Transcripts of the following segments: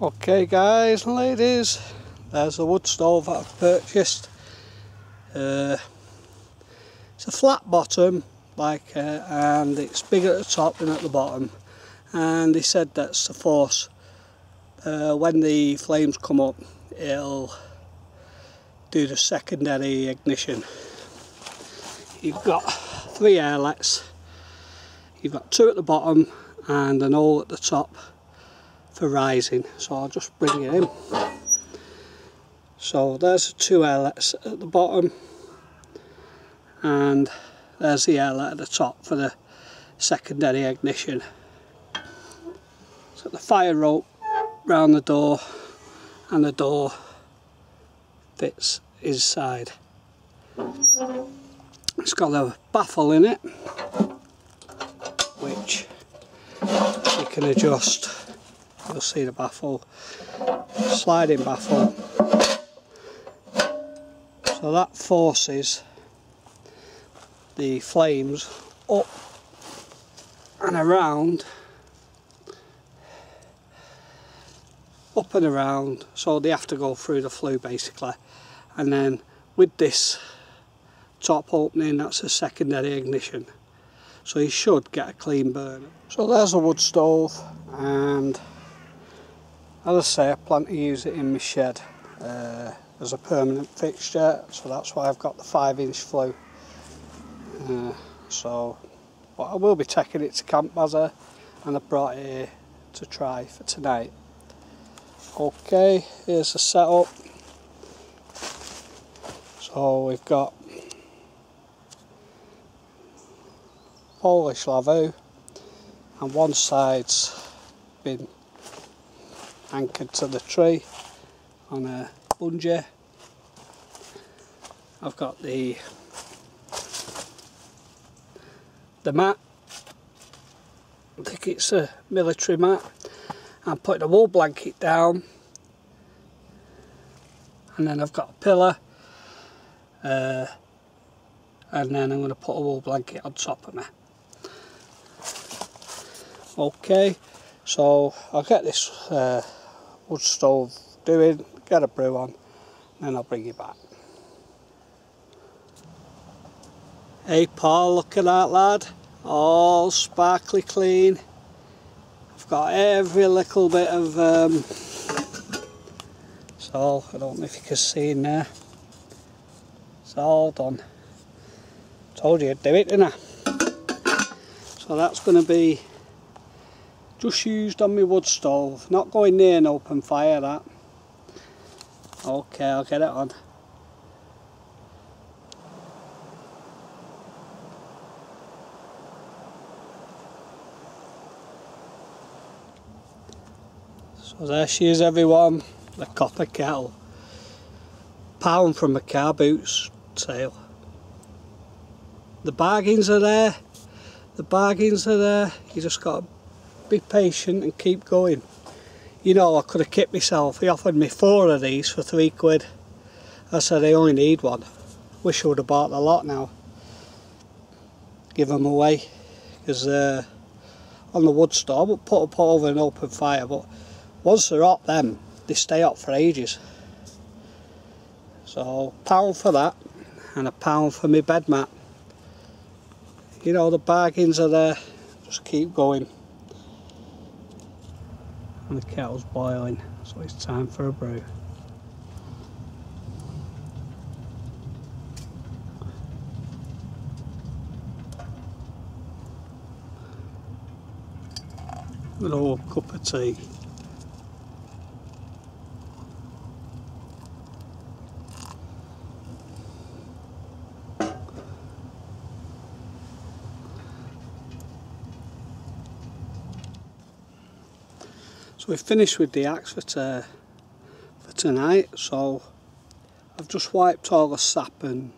Okay guys and ladies, there's the wood stove that I've purchased. It's a flat bottom and it's bigger at the top than at the bottom, and he said that's the force. When the flames come up, it'll do the secondary ignition. You've got 3 airlets. You've got 2 at the bottom and an hole at the top for rising, so I'll just bring it in. So there's the 2 airlets at the bottom and there's the airlet at the top for the secondary ignition. So the fire rope round the door, and the door fits inside. It's got a baffle in it which you can adjust. You'll see the baffle, sliding baffle, so that forces the flames up and around, so they have to go through the flue basically, and then with this top opening, that's a secondary ignition, so you should get a clean burn. So there's a wood stove, and as I say, I plan to use it in my shed as a permanent fixture, so that's why I've got the 5-inch flue. But I will be taking it to Camp Bazza, and I brought it here to try for tonight. Okay, here's the setup. So we've got Polish lavoo, and one side's been anchored to the tree on a bungee. I've got the mat. I think it's a military mat. I'm putting a wool blanket down, and then I've got a pillar, and then I'm going to put a wool blanket on top of me. Okay, so I'll get this wood stove doing, get a brew on, and then I'll bring you back. Hey Paul, look at that lad, all sparkly clean. I've got every little bit of so I don't know if you can see in there, it's all done. Told you I'd do it, didn't I? So that's going to be just used on my wood stove, not going near an open fire, that. Okay, I'll get it on. So there she is everyone, the copper kettle. Pound from a car boot sale. The bargains are there, you just got to be patient and keep going. You know, I could have kicked myself. He offered me 4 of these for £3. I said I only need 1. Wish I would have bought the lot now. Give them away, because on the wood stove, we'll put over an open fire, but once they're hot, then they stay hot for ages. So £1 for that, and £1 for my bed mat. You know, the bargains are there. Just keep going. And the kettle's boiling, so it's time for a brew. Good old cup of tea. So we've finished with the axe for tonight, so I've just wiped all the sap and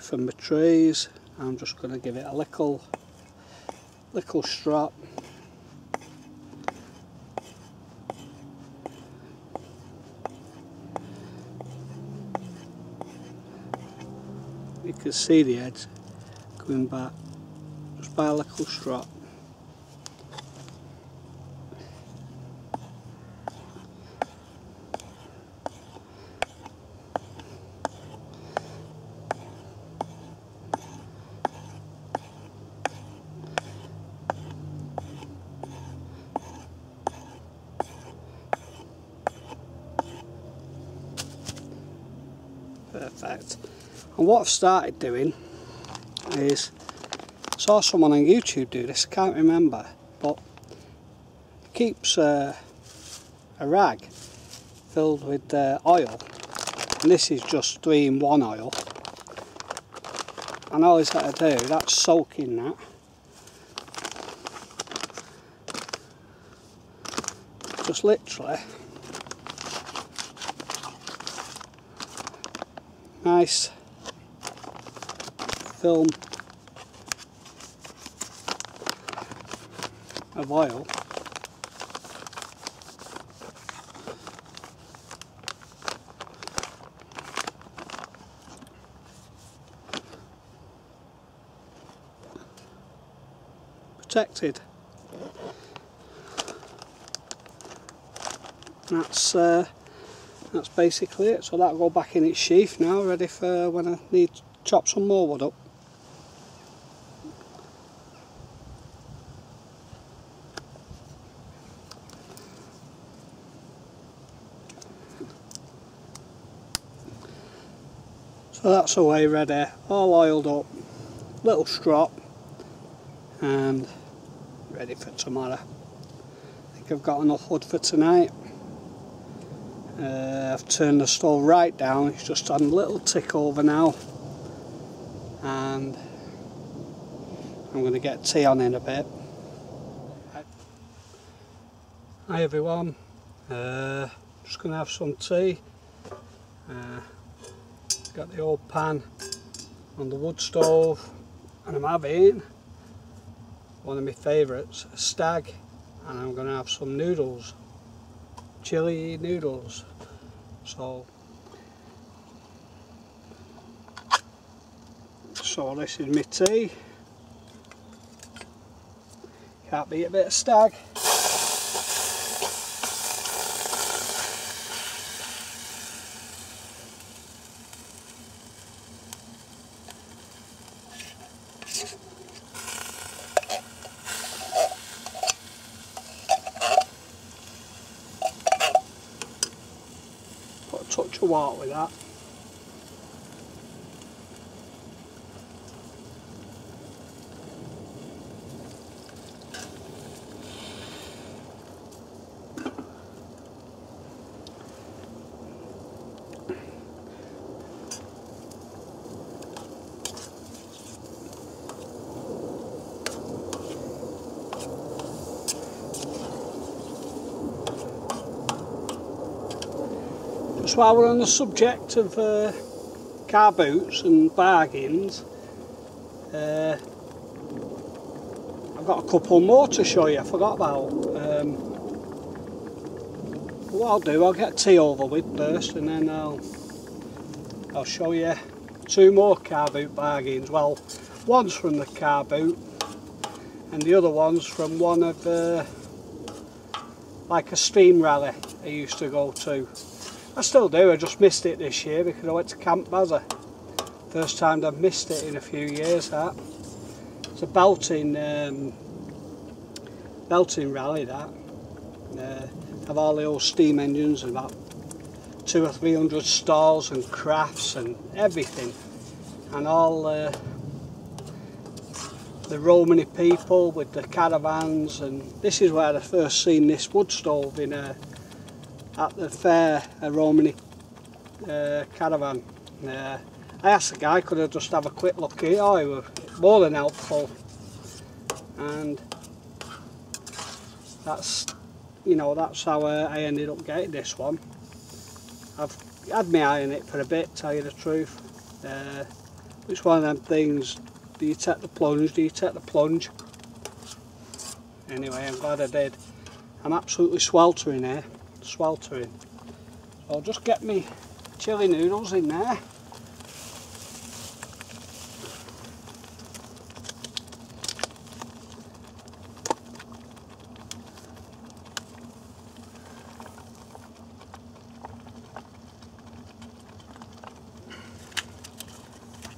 from the trees. I'm just going to give it a little strap. You can see the edge going back just by a little strap. perfect. And what I've started doing is, I saw someone on YouTube do this, I can't remember, but he keeps a rag filled with oil, and this is just 3-in-1 oil, and all he's got to do, that's soaking that. Just literally nice film of oil. Protected. That's basically it. So that'll go back in its sheath now, ready for when I need to chop some more wood up. So that's away ready, all oiled up, little strop, and ready for tomorrow. I think I've got enough wood for tonight. I've turned the stove right down, it's just on a little tick over now, and I'm going to get tea on in a bit. Hi everyone, just going to have some tea. Got the old pan on the wood stove, and I'm having one of my favourites, a stag, and I'm going to have some noodles, chili noodles. So this is my tea. Can't beat a bit of stag. Put a touch of water with that. Just while we're on the subject of car boots and bargains, I've got a couple more to show you I forgot about. What I'll do, I'll get tea over with first, and then I'll show you 2 more car boot bargains. Well, one's from the car boot and the other one's from one of like a steam rally I used to go to. I still do, I just missed it this year because I went to Camp Bazza. First time I've missed it in a few years, that. It's a belting rally, that. Have all the old steam engines and about 200 or 300 stalls and crafts and everything. And all the Romany people with the caravans, and this is where I first seen this wood stove in at the fair, a Romany caravan. I asked the guy, could I just have a quick look at it? Oh, he was more than helpful, and that's, you know, that's how I ended up getting this one. I've had my eye on it for a bit, tell you the truth. It's one of them things, do you take the plunge, do you take the plunge? Anyway, I'm glad I did. I'm absolutely sweltering here. Sweltering. So I'll just get me chili noodles in there.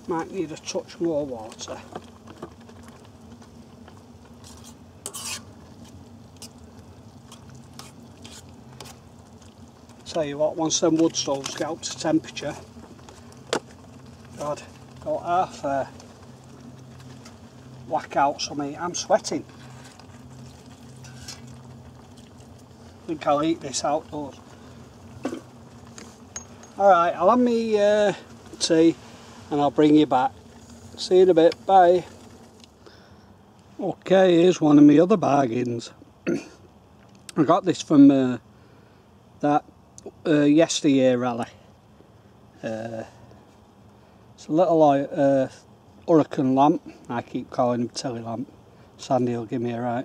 Might need a touch more water. Tell you what, once them wood stoves get up to temperature, God, got half whack out something. I'm sweating. I think I'll eat this outdoors. Alright, I'll have me tea and I'll bring you back. See you in a bit, bye. Okay, here's one of my other bargains. I got this from that yesteryear rally. It's a little hurricane lamp. I keep calling him telly lamp. Sandy will give me a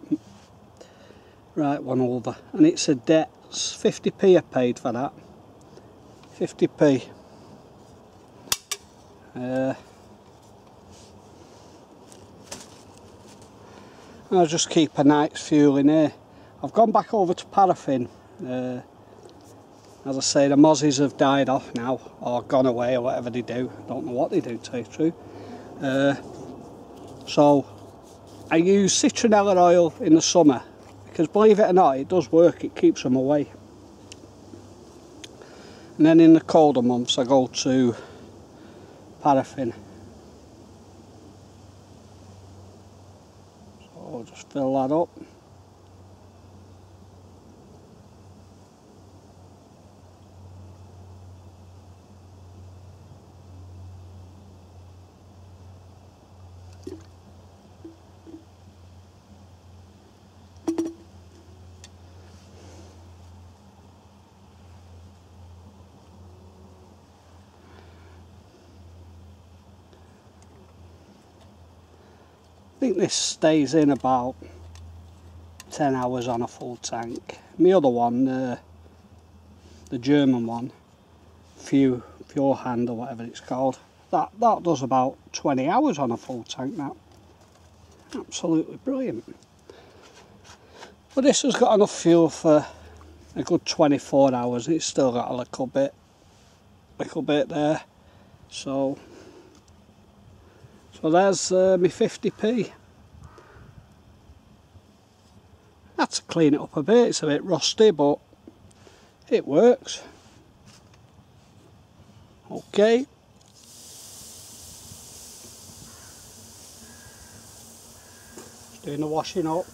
right one over. And it's a Debts. 50p I paid for that. 50p. I'll just keep a night's fuel in here. I've gone back over to paraffin. As I say, the mozzies have died off now, or gone away, or whatever they do. I don't know what they do, to tell you the truth. So I use citronella oil in the summer, because believe it or not, it does work. It keeps them away. And then in the colder months, I go to paraffin. So I'll just fill that up. I think this stays in about 10 hours on a full tank. My other one, the German one, Fjordhand or whatever it's called, that does about 20 hours on a full tank now. Absolutely brilliant. But this has got enough fuel for a good 24 hours. It's still got a little bit there. So there's my 50p. Had to clean it up a bit, it's a bit rusty, but it works. Okay. Just doing the washing up.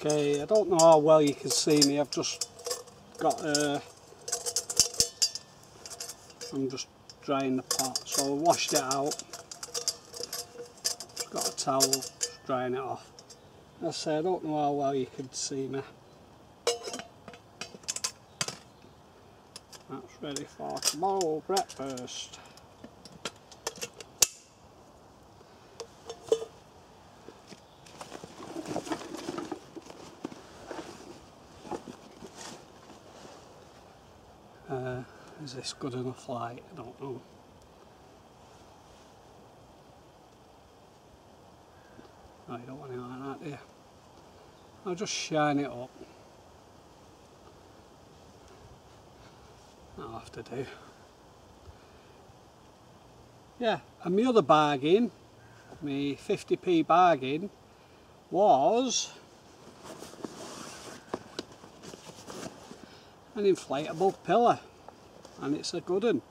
Okay, I don't know how well you can see me. I've just got I'm just drying the pot, so I washed it out. Just got a towel, just drying it off. As I say, I don't know how well you can see me. That's ready for tomorrow breakfast. Is this good enough light? I don't know. No, you don't want it like that, do you? I'll just shine it up. That'll have to do. Yeah, and my other bargain, my 50p bargain, was an inflatable pillar. And it's a good one.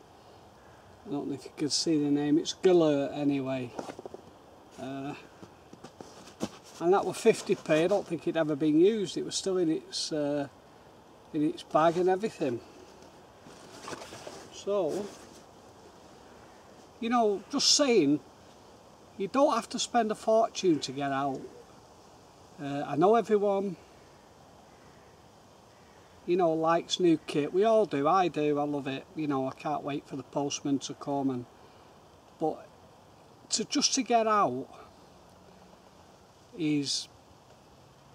I don't know if you can see the name, it's Gillert anyway. And that was 50p. I don't think it'd ever been used. It was still in its bag and everything. So, you know, just saying, you don't have to spend a fortune to get out. I know everyone, you know, likes new kit. We all do. I do. I love it. You know, I can't wait for the postman to come. But just to get out is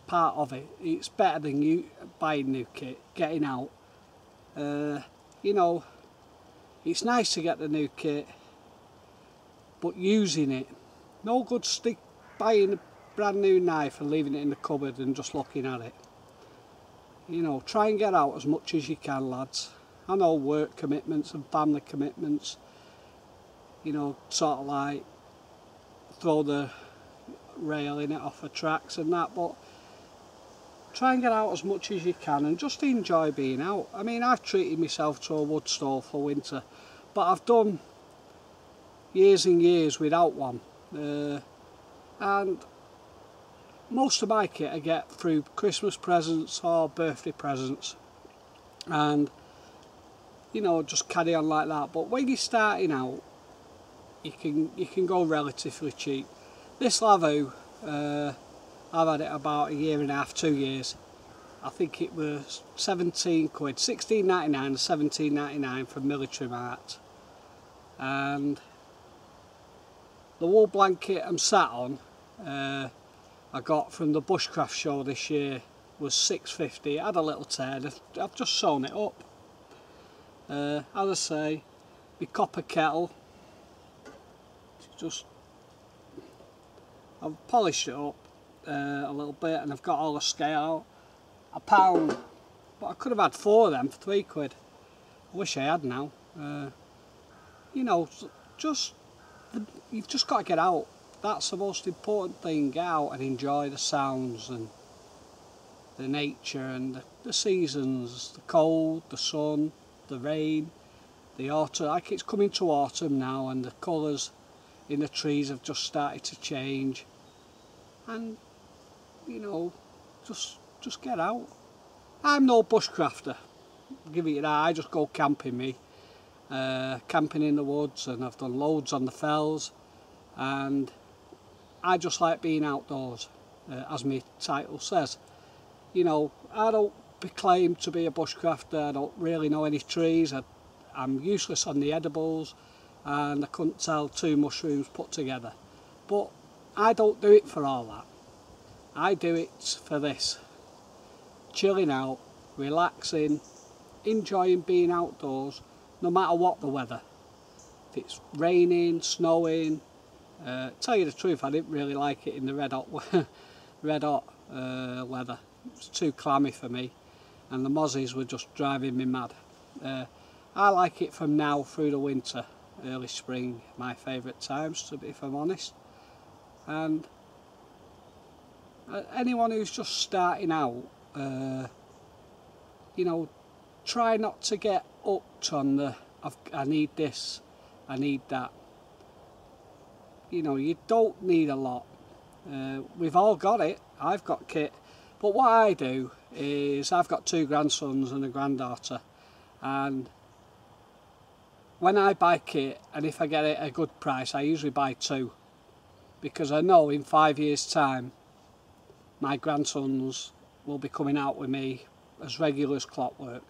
part of it. It's better than you buying new kit. Getting out. You know, It's nice to get the new kit, but using it, no good buying a brand new knife and leaving it in the cupboard and just looking at it. You know, try and get out as much as you can, lads. I know work commitments and family commitments, you know, sort of like throw the rail in it off the tracks and that, but try and get out as much as you can and just enjoy being out. I mean, I've treated myself to a wood stove for winter, but I've done years and years without one. And most of my kit I get through Christmas presents or birthday presents, and you know, just carry on like that. But when you're starting out, you can go relatively cheap. This Lavu, I've had it about a year and a half, 2 years. I think it was 17 quid, 16.99 and 17.99 from Military Mart. And the wool blanket I'm sat on, I got from the Bushcraft show this year, was £6.50. It had a little tear. I've just sewn it up. As I say, my copper kettle, I've polished it up a little bit, and I've got all the scale out. £1, but I could have had 4 of them for 3 quid. I wish I had now. You know, you've just got to get out. That's the most important thing. Get out and enjoy the sounds and the nature and the seasons, the cold, the sun, the rain, the autumn. Like, it's coming to autumn now, and the colours in the trees have just started to change. And you know, just get out. I'm no bushcrafter, give it that. I just go camping, camping in the woods, and I've done loads on the fells, and I just like being outdoors, as my title says. You know, I don't claim to be a bushcrafter. I don't really know any trees. I'm useless on the edibles, and I couldn't tell 2 mushrooms put together. But I don't do it for all that. I do it for this. Chilling out, relaxing, enjoying being outdoors, no matter what the weather. If it's raining, snowing, tell you the truth, I didn't really like it in the red hot weather. It was too clammy for me, and the mozzies were just driving me mad. I like it from now through the winter, early spring, my favourite times, if I'm honest. And anyone who's just starting out, you know, try not to get hooked on the I need this, I need that. You know, you don't need a lot. We've all got it. I've got kit. But what I do is, I've got 2 grandsons and a granddaughter, and when I buy kit, and if I get it at a good price, I usually buy 2, because I know in 5 years' time my grandsons will be coming out with me as regular as clockwork.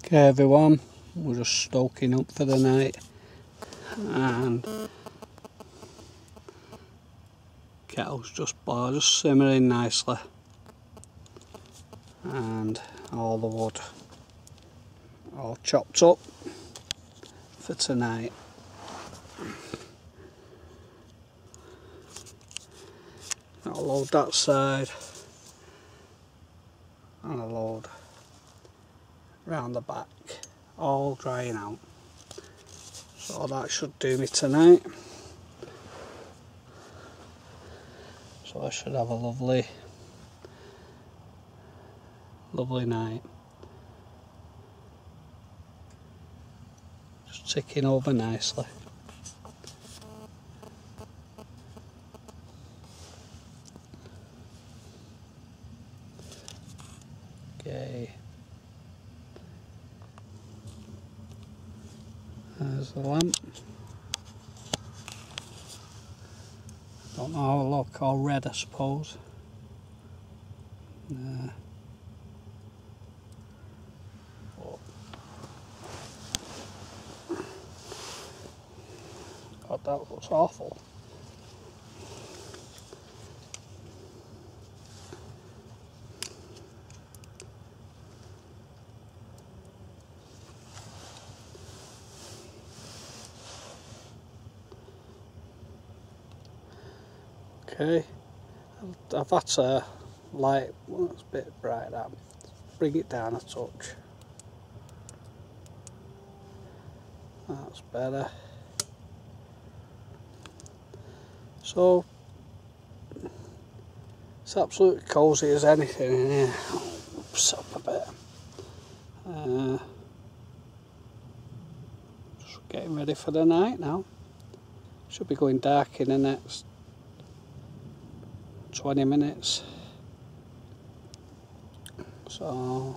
Okay everyone, we're just stoking up for the night, and kettle's just boiled, just simmering nicely, and all the wood all chopped up for tonight. I'll load that side and I'll load round the back, all drying out. So that should do me tonight. So I should have a lovely night. Just ticking over nicely. Okay. There's the lamp. Don't know how it look, all red I suppose. God, that looks awful. Okay, I've had to light, well, it's a bit bright that, bring it down a touch. That's better. So it's absolutely cosy as anything in here. Oops, up a bit. Just getting ready for the night now. Should be going dark in the next 20 minutes. So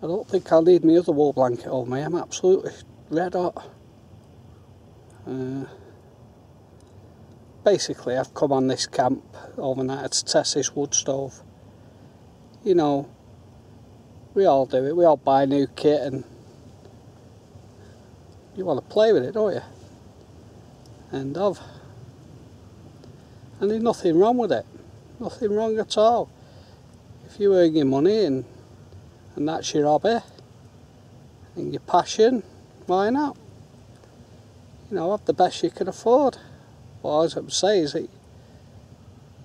I don't think I'll need my other wool blanket over me. I'm absolutely red hot. Basically, I've come on this camp overnight to test this wood stove. You know, we all do it. We all buy new kit and you want to play with it, don't you? And there's nothing wrong with it. Nothing wrong at all. If you earn your money and that's your hobby and your passion, why not? You know, have the best you can afford. What I was going to say is that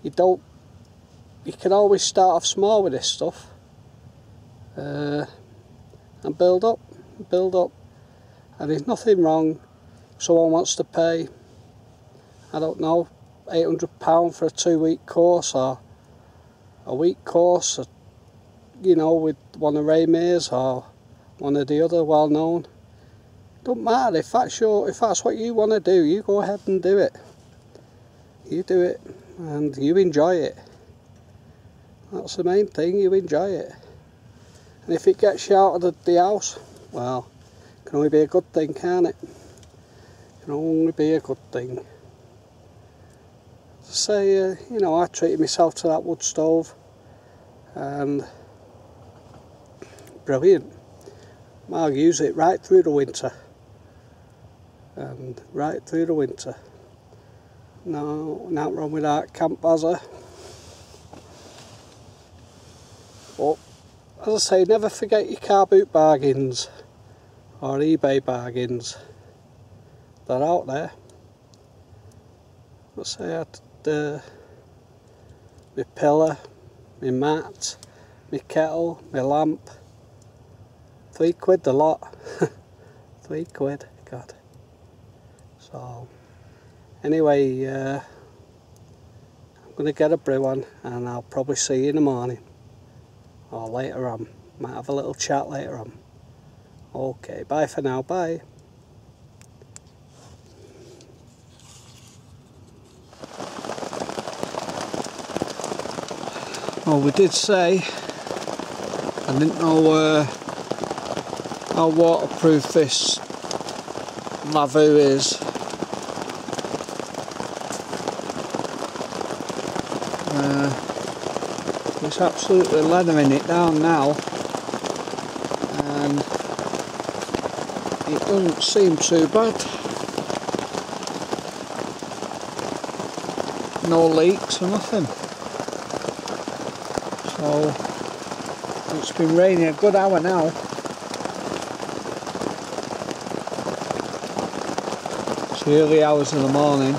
you can always start off small with this stuff and build up, and there's nothing wrong. Someone wants to pay, I don't know, £800 for a 2-week course or a week course, or, you know, with one of Ray Mears or one of the other well-known. Don't matter if that's what you want to do. You go ahead and do it. You do it and you enjoy it. That's the main thing. You enjoy it. And if it gets you out of the house, well, it can only be a good thing, can't it? It can only be a good thing. So, you know, I treated myself to that wood stove and brilliant. I'll use it right through the winter. And right through the winter. No, not wrong with that camp buzzer. But as I say, never forget your car boot bargains or eBay bargains. They're out there. Let's say I had my pillar, my mat, my kettle, my lamp. £3 the lot. £3, God. So anyway, I'm going to get a brew on and I'll probably see you in the morning or later on. Might have a little chat later on. Okay, bye for now, bye. Well, we did say, I didn't know how waterproof this lavoo is. It's absolutely leathering it down now, and it doesn't seem too bad. No leaks or nothing. So it's been raining a good hour now. It's the early hours of the morning.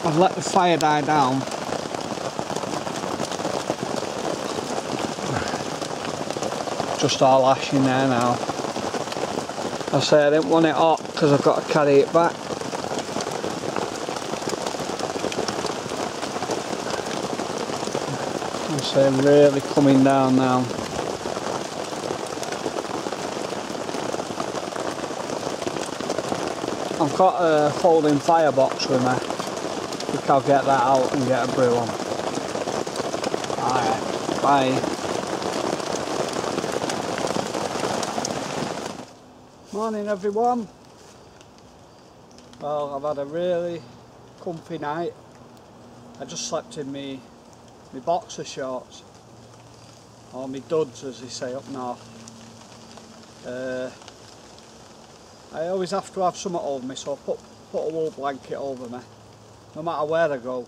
I've let the fire die down. Just all ash in there now. I say I didn't want it hot because I've got to carry it back. I say I'm really coming down now. I've got a folding firebox with me. I think I'll get that out and get a brew on. Alright, bye. Morning everyone. Well, I've had a really comfy night. I just slept in my boxer shorts, or my duds as they say up north. I always have to have something over me, so I put a wool blanket over me, no matter where I go.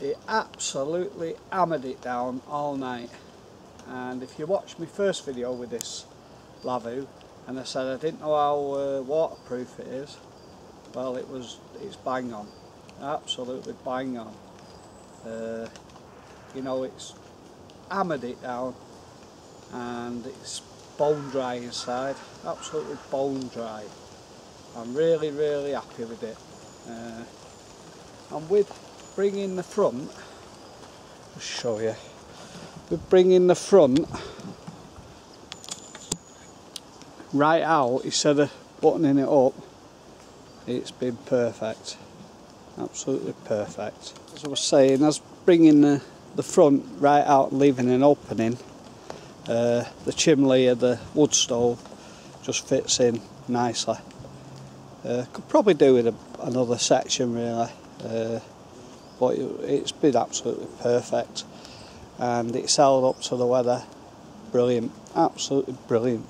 It absolutely hammered it down all night, and if you watched my first video with this lavoo, and I said I didn't know how waterproof it is, well, it's bang on, absolutely bang on. You know, it's hammered it down, and it's bone dry inside, absolutely bone dry. I'm really, really happy with it. And with bringing the front, I'll show you, with bringing the front right out instead of buttoning it up, it's been perfect, absolutely perfect. As I was saying, as bringing the front right out and leaving an opening, the chimney of the wood stove just fits in nicely. Could probably do with another section really, but it's been absolutely perfect, and it's held up to the weather brilliant, absolutely brilliant.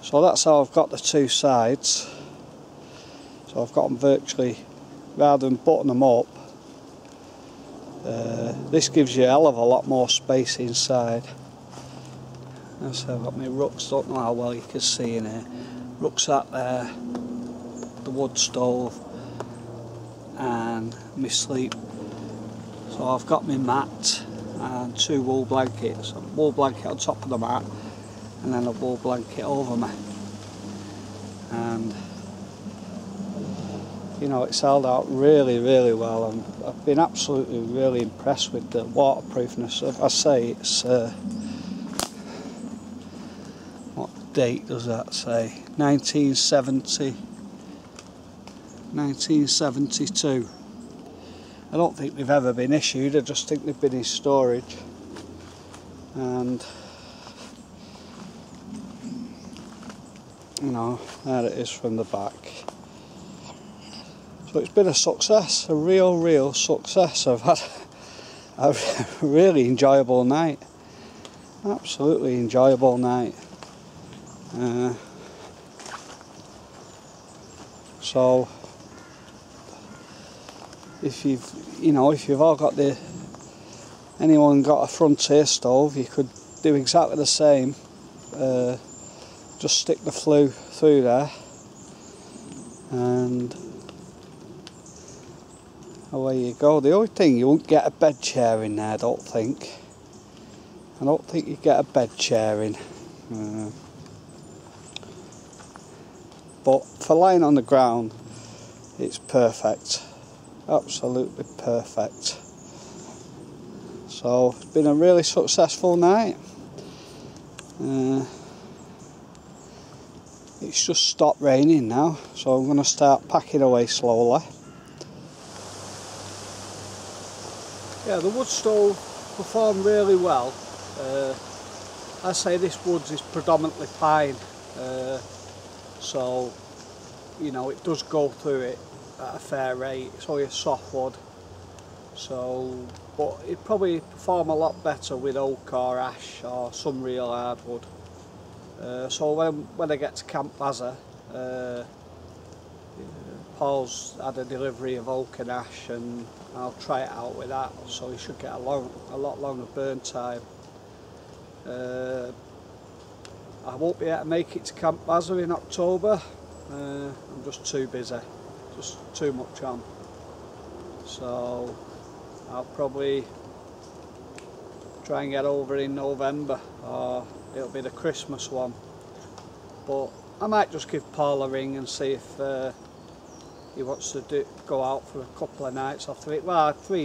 So that's how I've got the two sides. So I've got them virtually, rather than button them up, this gives you a hell of a lot more space inside. So I've got my rooks, don't know how well you can see in here. Rucksack there, the wood stove, and my sleep. So I've got my mat and two wool blankets. A wool blanket on top of the mat, and then a wool blanket over me. And you know, it's held out really, really well, and I've been absolutely really impressed with the waterproofness. I say it's what date does that say? 1972. I don't think they've ever been issued, I just think they've been in storage. And you know, there it is from the back. So it's been a success, a real success. I've had a really enjoyable night, absolutely enjoyable night. So if you've all got anyone got a frontier stove, you could do exactly the same. Just stick the flue through there, and away you go. The only thing, you won't get a bed chair in there, I don't think you get a bed chair in. But for lying on the ground, it's perfect, absolutely perfect. So it's been a really successful night. It's just stopped raining now, so I'm going to start packing away slowly. Yeah, the wood stove performed really well. I say this wood is predominantly pine, so you know, it does go through it at a fair rate. It's only a soft wood, so but it probably perform a lot better with oak or ash or some real hardwood. So when I get to Camp Bazza, Paul's had a delivery of oak and ash, and I'll try it out with that, so he should get a lot longer burn time. I won't be able to make it to Camp Bazza in October. I'm just too busy, just too much on. So I'll probably try and get over in November, or it'll be the Christmas one. But I might just give Paul a ring and see if he wants to go out for a couple of nights or 3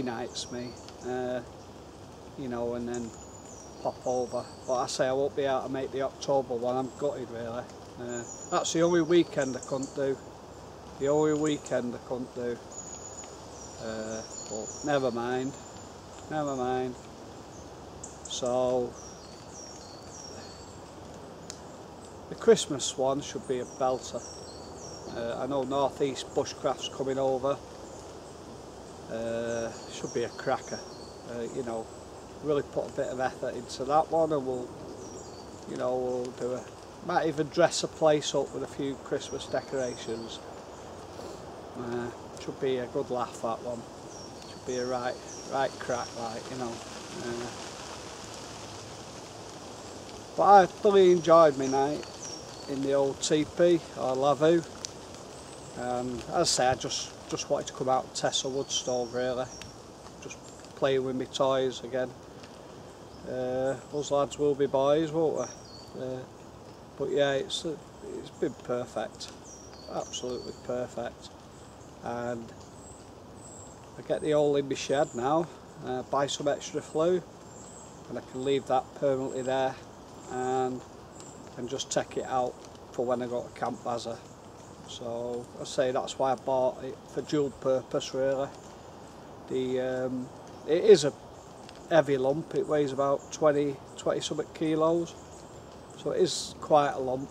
nights, you know, and then pop over. But I say I won't be able to make the October one. I'm gutted really. That's the only weekend I couldn't do. But never mind. So the Christmas one should be a belter. I know North East Bushcraft's coming over. Should be a cracker. You know, really put a bit of effort into that one, and we'll do might even dress a place up with a few Christmas decorations. Should be a good laugh, that one. Should be a right crack, like, you know. But I thoroughly enjoyed my night in the old teepee or lavoo. And as I say, I just wanted to come out and test a wood stove really, just playing with my toys again. Us lads will be boys, won't we? But yeah, it's been perfect, absolutely perfect. And I get the hole in my shed now, buy some extra flue, and I can leave that permanently there and just take it out for when I go to Camp Baza. So I say that's why I bought it, for dual purpose really. It is a heavy lump, it weighs about 20 something kilos, so it is quite a lump.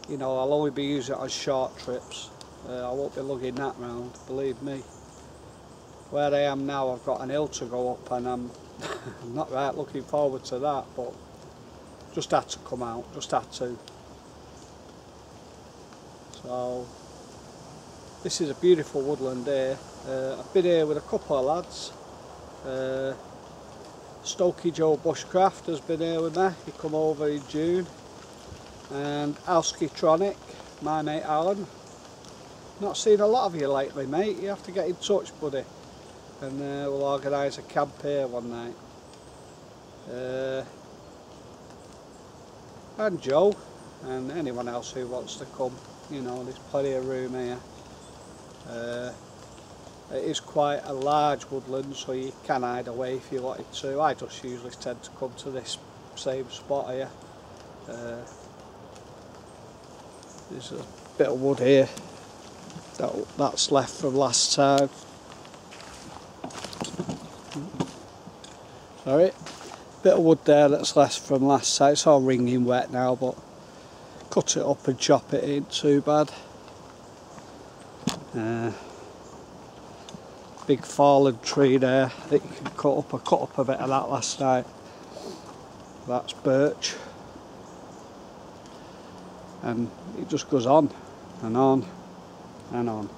You know, I'll only be using it on short trips. I won't be lugging that round, believe me. Where I am now, I've got an hill to go up, and I'm not right looking forward to that, but just had to come out, just had to. So this is a beautiful woodland here. I've been here with a couple of lads. Stoking Joe Bushcraft has been here with me, he come over in June, and Alskitronic, my mate Alan. Not seen a lot of you lately, mate, you have to get in touch, buddy, and we'll organise a camp here one night. And Joe, and anyone else who wants to come, you know, there's plenty of room here. It is quite a large woodland, so you can hide away if you wanted to. I just usually tend to come to this same spot here. There's a bit of wood here that's left from last time. Sorry, bit of wood there that's left from last time. It's all wringing wet now, but cut it up and chop it, ain't too bad. Big fallen tree there, I think you can cut up a bit of that last night. That's birch, and it just goes on and on and on.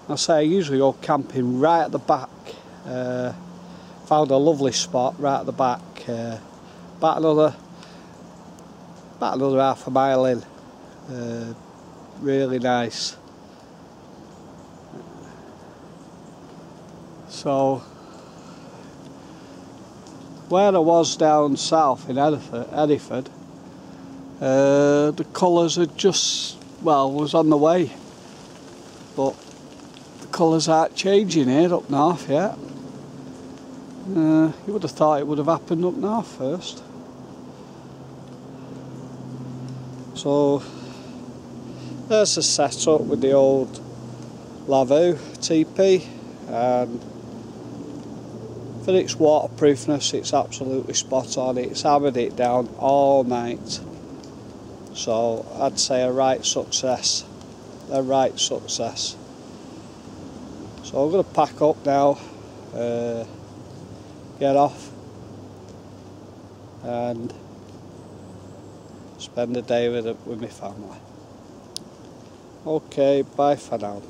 I say I usually go camping right at the back. Found a lovely spot right at the back, about another half a mile in. Really nice. So where I was down south in Eddyford, the colours had just, well, was on the way, but the colours aren't changing here up north yet. You would have thought it would have happened up north first. So there's the setup with the old Lavu TP, and for its waterproofness it's absolutely spot on. It's hammered it down all night, so I'd say a right success. So I'm going to pack up now, get off and spend the day with my family. Okay, bye for now.